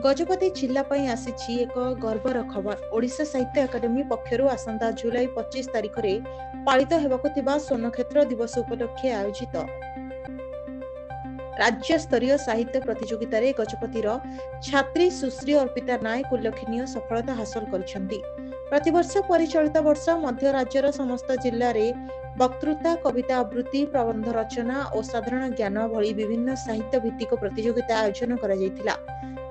गजपति जिला आसी एक गर्वर खबर। ओडिशा साहित्य अकादेमी पक्षर आसंता जुलाई 25 तारिख में पालित होगा स्वर्णक्षेत्र दिवस उपलक्षे आयोजित राज्य स्तरीय साहित्य प्रतियोगिता रे गजपतिर छात्री सुश्री अर्पिता नायक उल्लेखनीय सफलता हासिल करिसेंती। प्रतिवर्ष परिचालित वर्ष मध्य राज्यर समस्त जिल्ला रे वक्तृता, कविता आवृत्ति, प्रबंध रचना और साधारण ज्ञान भली विभिन्न साहित्य भित्तिक प्रतियोगिता आयोजन करा जायतिला।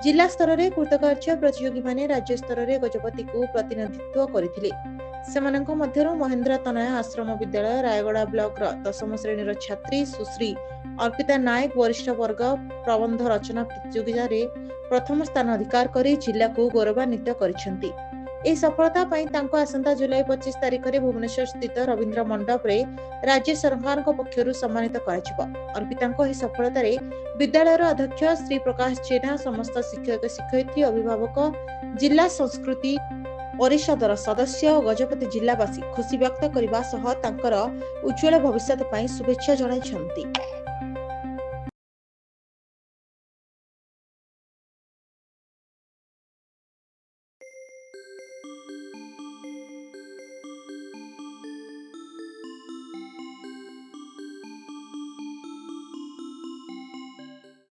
जिला स्तर रे कृतकार्य प्रतियोगी माने राज्य स्तर रे गजपति को प्रतिनिधित्व करथिले। सेमानंक मध्यरु महेंद्र तनय आश्रम विद्यालय रायगड़ा ब्लॉक र 10म श्रेणी छात्री सुश्री अर्पिता नायक वरिष्ठ वर्ग प्रबंध रचना प्रतियोगिता रे प्रथम स्थान अधिकार करी जिला को गौरवान्वित करिसेंती। ए सफलता पई तांको आसंता जुलाई 25 तारिख रे भुवनेश्वर स्थित रवींद्र मंडप रे राज्य सरकार पक्षरु सम्मानित कराजिबो। अर्पितांको ए सफलता रे विद्यालयर अध्यक्ष श्री प्रकाश जेना, समस्त शिक्षक शिक्षयित्री, अभिभावक, जिला संस्कृति परिषदर सदस्य और गजपति जिलावासी खुशी व्यक्त करने उज्ज्वल भविष्य शुभेच्छा जणाइछन्ति।